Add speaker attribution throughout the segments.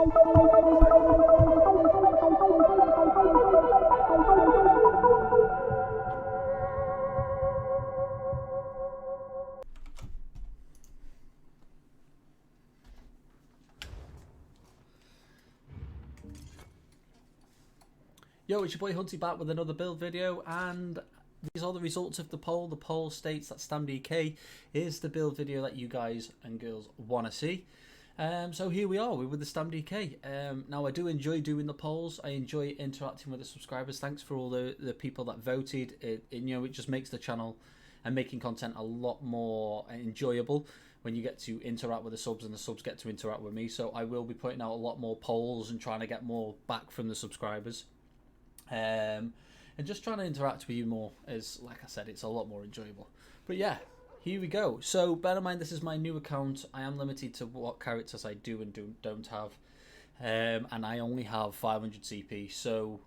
Speaker 1: Yo, it's your boy Hunty back with another build video, and these are the results of the poll. The poll states that StamDK is the build video that you guys and girls want to see. So here we are, we're with the StamDK. Now I do enjoy doing the polls. I enjoy interacting with the subscribers. Thanks for all the people that voted. It just makes the channel and making content a lot more enjoyable when you get to interact with the subs and the subs get to interact with me. So I will be putting out a lot more polls and trying to get more back from the subscribers. And just trying to interact with you more is, like I said, it's a lot more enjoyable. But yeah, here we go. So bear in mind, this is my new account. I am limited to what characters I do and don't have, and I only have 500 CP. So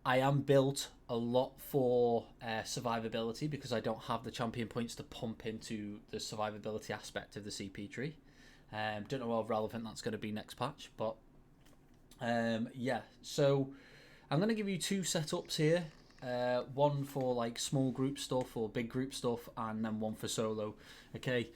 Speaker 1: I am built a lot for survivability because I don't have the champion points to pump into the survivability aspect of the CP tree. Don't know how relevant that's going to be next patch, but yeah. So I'm going to give you two setups here, one for like small group stuff or big group stuff, and then one for solo. Okay,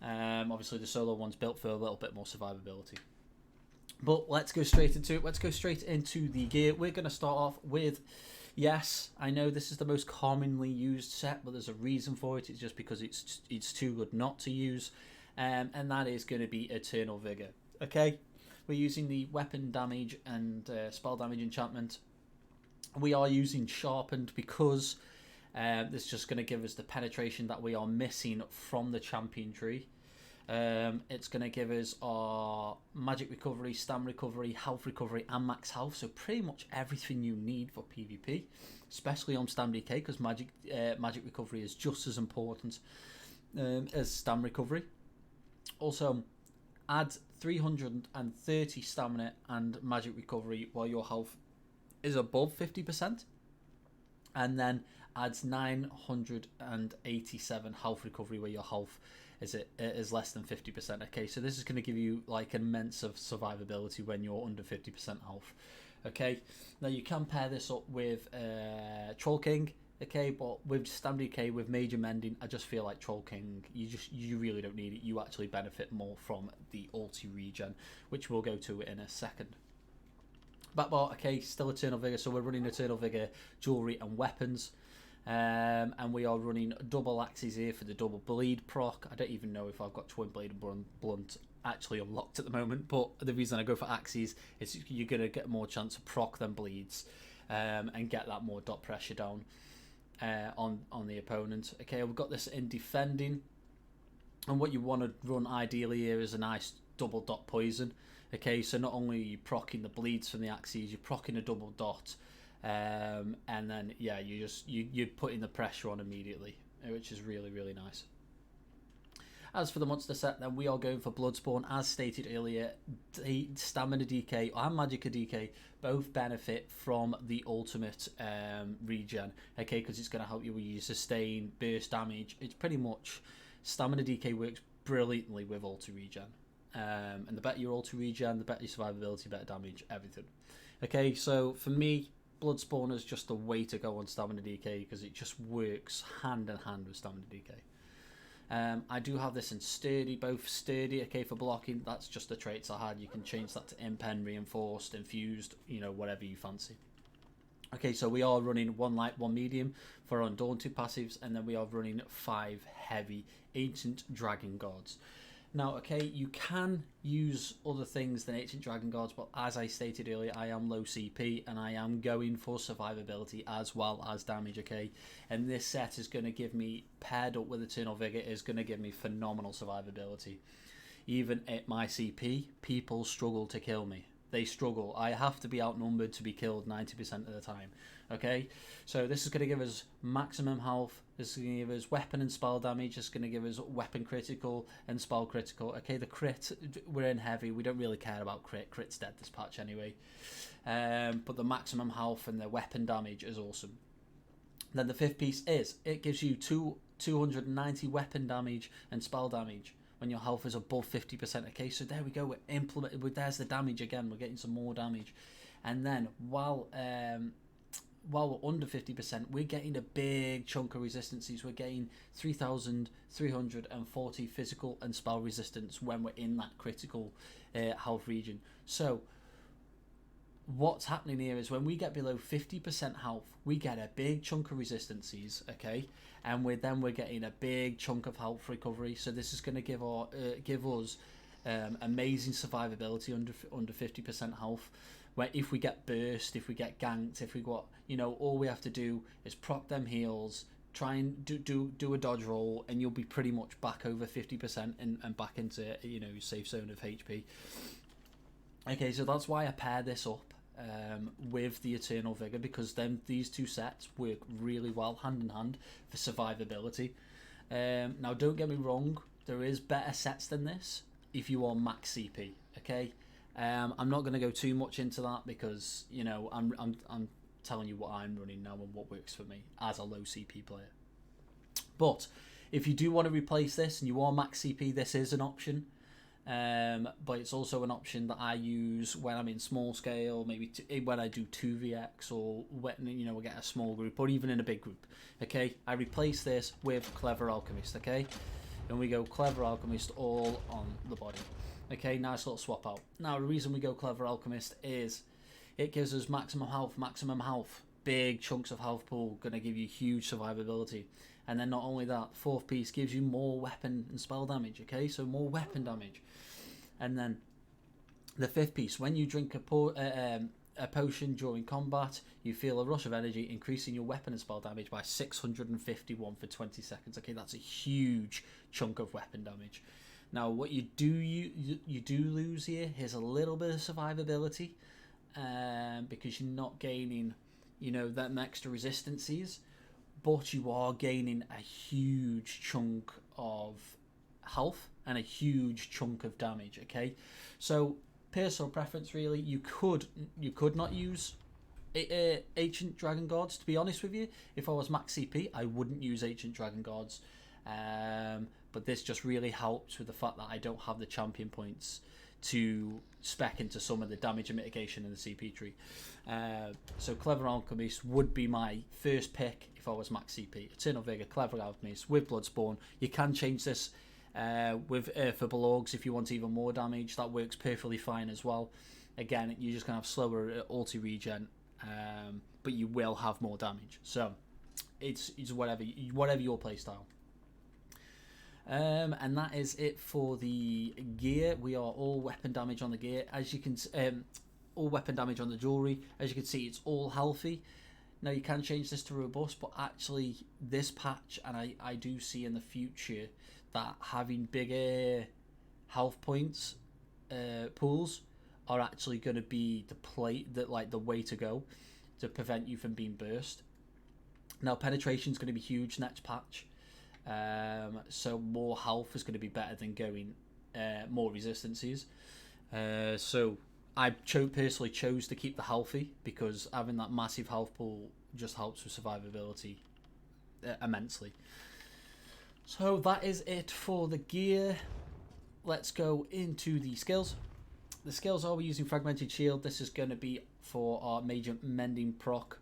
Speaker 1: obviously the solo one's built for a little bit more survivability. But let's go straight into it. Let's go straight into the gear. We're going to start off with, yes, I know this is the most commonly used set, but there's a reason for it. It's just because it's too good not to use, and that is going to be Eternal Vigor. Okay, we're using the weapon damage and spell damage enchantment. We are using Sharpened because this is just going to give us the penetration that we are missing from the champion tree. It's going to give us our magic recovery, stam recovery, health recovery, and max health. So pretty much everything you need for PvP, especially on StamDK, because magic recovery is just as important as stam recovery. Also, add 330 stamina and magic recovery while your health is above 50%, and then adds 987 health recovery where your health is less than 50%. Okay, so this is going to give you like immense of survivability when you're under 50% health. Okay, now you can pair this up with Troll King. Okay, but with StamDK, with Major Mending, I just feel like Troll King, you really don't need it. You actually benefit more from the ulti regen, which we'll go to in a second. Backbar, okay, still Eternal Vigor, so we're running Eternal Vigor, jewelry and weapons, and we are running double axes here for the double bleed proc. I don't even know if I've got twin blade and blunt actually unlocked at the moment, but the reason I go for axes is you're going to get more chance to proc than bleeds, and get that more dot pressure down on the opponent. Okay, we've got this in defending, and what you want to run ideally here is a nice double dot poison. Okay, so not only are you proccing the bleeds from the axes, you're proccing a double dot, and then yeah, you're putting the pressure on immediately, which is really, really nice. As for the monster set, then we are going for Bloodspawn. As stated earlier, Stamina DK and Magicka DK both benefit from the ultimate regen, okay, because it's going to help you with your sustain, burst damage. It's pretty much, Stamina DK works brilliantly with ulti regen. And the better your ulti regen, the better your survivability, better damage, everything. Okay, so for me, Bloodspawn is just the way to go on Stamina DK because it just works hand in hand with Stamina DK. I do have this in Sturdy, both Sturdy, okay, for blocking. That's just the traits I had. You can change that to Impen, Reinforced, Infused, whatever you fancy. Okay, so we are running 1 light, 1 medium for Undaunted passives, and then we are running 5 heavy Ancient Dragon Guards. Now, okay, you can use other things than Ancient Dragon Guards, but as I stated earlier, I am low CP and I am going for survivability as well as damage, okay? And this set is going to give me, paired up with Eternal Vigor, is going to give me phenomenal survivability. Even at my CP, people struggle to kill me. They struggle. I have to be outnumbered to be killed 90% of the time. Okay, so this is going to give us maximum health. This is going to give us weapon and spell damage. It's going to give us weapon critical and spell critical. Okay, the crit, we're in heavy. We don't really care about crit. Crit's dead this patch anyway. But the maximum health and the weapon damage is awesome. Then the fifth piece is, it gives you 290 weapon damage and spell damage when your health is above 50%. Okay, so there we go. There's the damage again. We're getting some more damage, and then while we're under 50%, we're getting a big chunk of resistances. We're getting 3,340 physical and spell resistance when we're in that critical health region. So what's happening here is when we get below 50% health, we get a big chunk of resistances, okay, and we're getting a big chunk of health recovery. So this is going to give us amazing survivability under 50% health. Where if we get burst, if we get ganked, if we got, all we have to do is proc them heals, try and do a dodge roll, and you'll be pretty much back over 50% and back into your safe zone of HP. Okay, so that's why I pair this up with the Eternal Vigor, because these two sets work really well hand in hand for survivability. Now, don't get me wrong, there is better sets than this if you are max CP. Okay. I'm not going to go too much into that because I'm telling you what I'm running now and what works for me as a low CP player. But if you do want to replace this and you are max CP, this is an option. But it's also an option that I use when I'm in small scale, maybe when I do 2vx or when we get a small group or even in a big group. Okay, I replace this with Clever Alchemist. Okay, and we go Clever Alchemist all on the body. Okay, nice little swap out. Now, the reason we go Clever Alchemist is it gives us maximum health, big chunks of health pool, going to give you huge survivability. And then not only that, fourth piece gives you more weapon and spell damage, okay, so more weapon damage. And then the fifth piece, when you drink a potion during combat, you feel a rush of energy, increasing your weapon and spell damage by 651 for 20 seconds. Okay, that's a huge chunk of weapon damage. Now, what you do lose here is a little bit of survivability, because you're not gaining, them extra resistances, but you are gaining a huge chunk of health and a huge chunk of damage. Okay, so personal preference, really, you could not use Ancient Dragon Guards. To be honest with you, if I was max CP, I wouldn't use Ancient Dragon Guards. But this just really helps with the fact that I don't have the champion points to spec into some of the damage and mitigation in the CP tree. So Clever Alchemist would be my first pick if I was max CP. Eternal Vigor, Clever Alchemist with Bloodspawn. You can change this with for Balorgs if you want even more damage. That works perfectly fine as well. Again, you're just going to have slower ulti regen, but you will have more damage. So it's whatever your playstyle. And that is it for the gear. We are all weapon damage on the gear, as you can all weapon damage on the jewelry. As you can see, it's all healthy. Now you can change this to robust, but actually this patch, and I do see in the future that having bigger health points pools are actually going to be the way to go to prevent you from being burst. Now penetration is going to be huge next patch. So more health is going to be better than going more resistances. So I personally chose to keep the healthy, because having that massive health pool just helps with survivability immensely. So that is it for the gear. Let's go into the skills. The skills are, we're using Fragmented Shield. This is going to be for our Major Mending proc.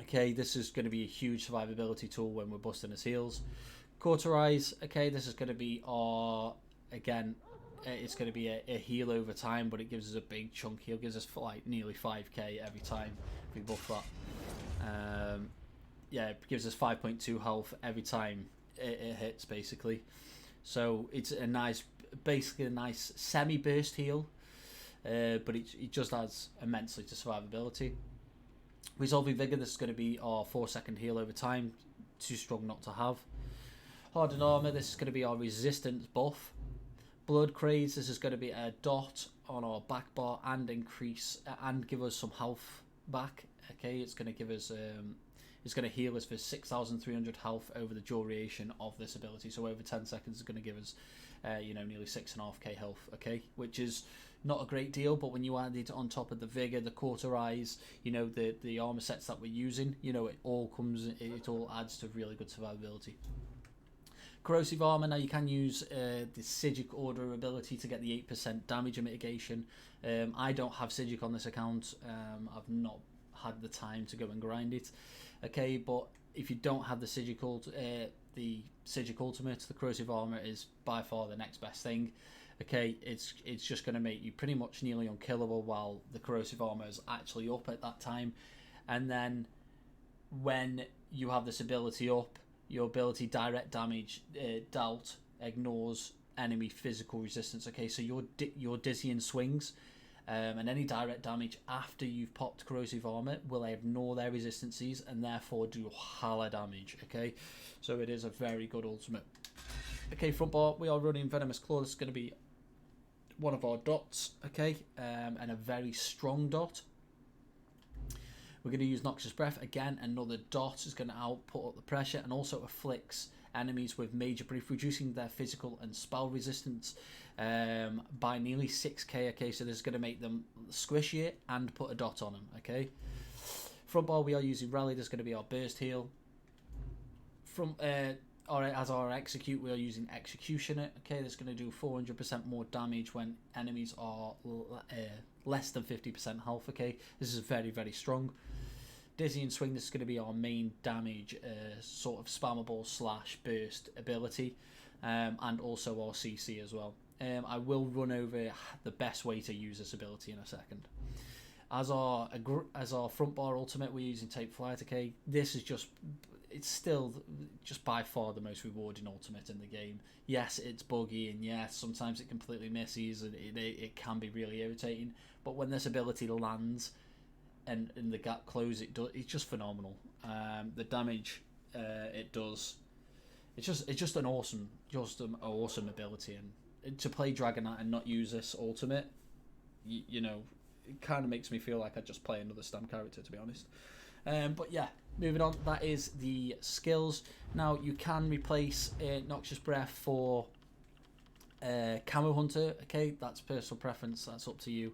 Speaker 1: Okay, this is going to be a huge survivability tool when we're busting his heals. Cauterize, okay, this is going to be our, again, it's going to be a heal over time, but it gives us a big chunk heal. Gives us like nearly 5k every time we buff that. Yeah, it gives us 5.2 health every time it hits, basically. So it's basically a nice semi-burst heal, but it just adds immensely to survivability. Resolving Vigor, this is going to be our 4-second heal over time. Too strong not to have. Hardened Armor, this is going to be our resistance buff. Blood Craze, this is going to be a dot on our back bar and increase and give us some health back. Okay, it's going to give us it's going to heal us for 6,300 health over the duration of this ability. So over 10 seconds, it's going to give us nearly 6.5k health. Okay, which is not a great deal, but when you add it on top of the Vigor, the Cauterize, the armor sets that we're using, it all adds to really good survivability. Corrosive armor. Now you can use the Psijic Order ability to get the 8% damage and mitigation. I don't have Psijic on this account. I've not had the time to go and grind it. Okay, but if you don't have the Psijic Ultimate, the Corrosive armor is by far the next best thing. Okay, it's just going to make you pretty much nearly unkillable while the Corrosive armor is actually up at that time. And then when you have this ability up, your ability direct damage dealt ignores enemy physical resistance. Okay, so your dizzying swings and any direct damage after you've popped Corrosive armor will ignore their resistances and therefore do hella damage. Okay, so it is a very good ultimate. Okay, front bar, we are running Venomous Claw. This is going to be one of our dots, okay, and a very strong dot. We're going to use Noxious Breath again. Another dot is going to output up the pressure and also afflicts enemies with Major Brief, reducing their physical and spell resistance by nearly 6k. Okay, so this is going to make them squishy and put a dot on them. Okay, front bar, we are using Rally. There's going to be our burst heal. From as our execute, we are using Executioner. Okay, that's going to do 400% more damage when enemies are less than 50% health. Okay, this is very, very strong. Dizzy and Swing, this is going to be our main damage sort of spammable / burst ability, and also our CC as well. I will run over the best way to use this ability in a second. As our front bar ultimate, we're using Take Flight. Okay, this is it's still just by far the most rewarding ultimate in the game. Yes, it's buggy, and yes, sometimes it completely misses, and it can be really irritating. But when this ability lands and the gap closes, it's just phenomenal. The damage it does, it's just an awesome ability. And to play Dragon Knight and not use this ultimate, you know, it kind of makes me feel like I just play another Stam character, to be honest. But yeah, moving on, that is the skills. Now you can replace Noxious Breath for Camo Hunter. Okay, that's personal preference, that's up to you.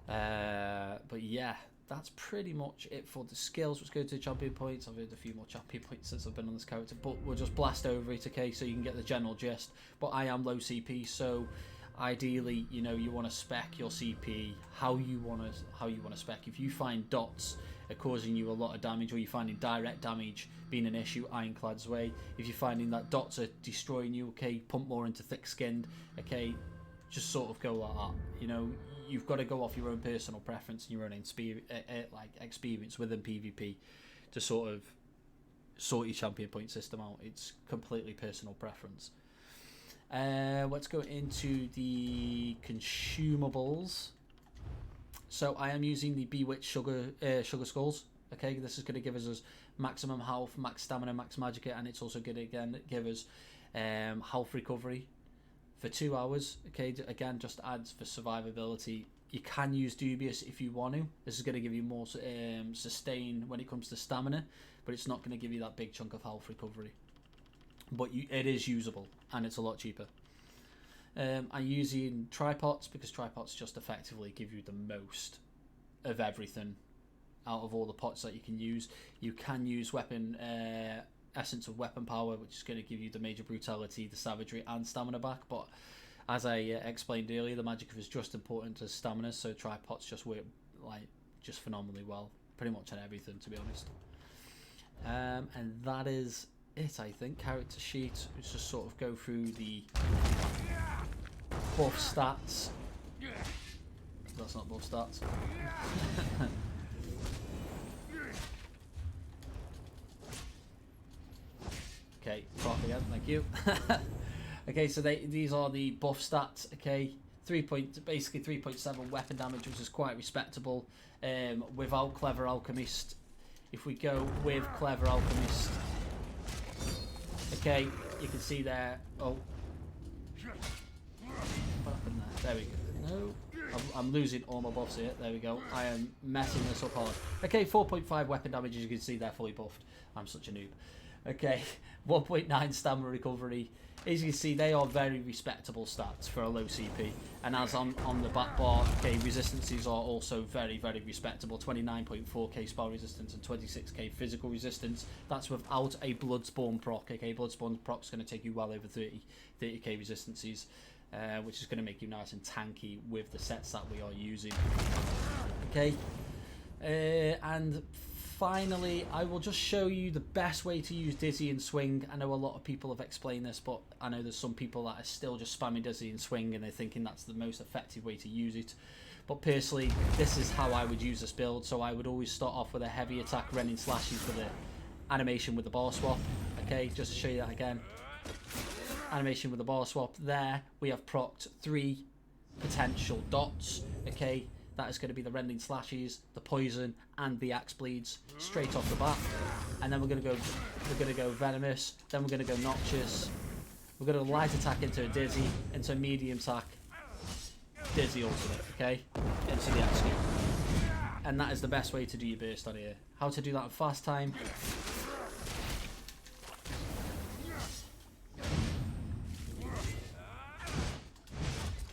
Speaker 1: But yeah, that's pretty much it for the skills. Let's go to champion points. I've heard a few more champion points since I've been on this character, but we'll just blast over it, okay, so you can get the general gist. But I am low CP, so ideally, you know, you want to spec your CP how you want to spec. If you find dots are causing you a lot of damage, or you're finding direct damage being an issue, Ironclad's way. If you're finding that dots are destroying you, okay, pump more into thick skinned. Okay, just sort of go like that. You know, you've got to go off your own personal preference and your own experience within PvP to sort of sort your champion point system out. It's completely personal preference. Let's go into the consumables. So I am using the Bewitched Sugar Skulls. Okay, this is going to give us maximum health, max stamina, max magicka, and it's also going to again give us health recovery for 2 hours. Okay, again, just adds for survivability. You can use Dubious if you want to. This is going to give you more sustain when it comes to stamina, but it's not going to give you that big chunk of health recovery. But it is usable, and it's a lot cheaper. I'm using Tripods because Tripods just effectively give you the most of everything out of all the pots that you can use. You can use Essence of Weapon Power, which is going to give you the Major Brutality, the Savagery, and Stamina back. But as I explained earlier, the Magicka is just important as stamina, so Tripods just work just phenomenally well, pretty much on everything, to be honest. And that is it, I think. Character sheet. Let's just sort of go through the buff stats. That's not buff stats. Okay, drop again, thank you. Okay, so these are the buff stats. Okay, basically 3.7 weapon damage, which is quite respectable. Without Clever Alchemist, if we go with Clever Alchemist, okay, you can see there. Oh, what happened there? There we go. No, I'm losing all my buffs here. There we go. I am messing this up hard. Okay, 4.5 weapon damage, as you can see, they're fully buffed. I'm such a noob. Okay, 1.9 stamina recovery. As you can see, they are very respectable stats for a low CP. And as on the back bar, okay, resistances are also very, very respectable. 29.4k spell resistance and 26k physical resistance. That's without a Bloodspawn proc. Okay, Bloodspawn proc is going to take you well over 30k resistances, which is going to make you nice and tanky with the sets that we are using. Okay, and finally, I will just show you the best way to use Dizzy and Swing. I know a lot of people have explained this, but I know there's some people that are still just spamming Dizzy and Swing and they're thinking that's the most effective way to use it. But personally, this is how I would use this build. So I would always start off with a heavy attack Rending Slashes for the animation with the bar swap. Okay, just to show you that again. Animation with the bar swap. There, we have procced 3 potential dots. Okay. That is going to be the Rending Slashes, the Poison, and the Axe Bleeds straight off the bat. And then we're going to go Venomous. Then we're going to go Noxious. We're going to light attack into a Dizzy, into a medium attack, Dizzy ultimate. Okay, into the Axe. And that is the best way to do your burst on here. How to do that in fast time?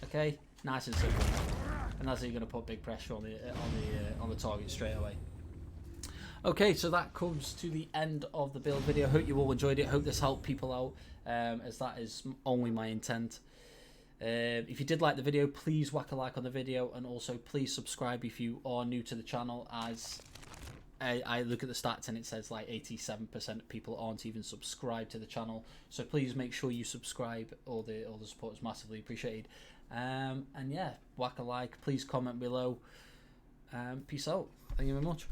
Speaker 1: Okay, nice and simple. And that's how you're going to put big pressure on the target straight away. Okay, so that comes to the end of the build video. Hope you all enjoyed it. Hope this helped people out, as that is only my intent. If you did like the video, please whack a like on the video, and also please subscribe if you are new to the channel, as I look at the stats and it says like 87% of people aren't even subscribed to the channel. So please make sure you subscribe. All the support is massively appreciated. And yeah, whack a like, please comment below. Peace out. Thank you very much.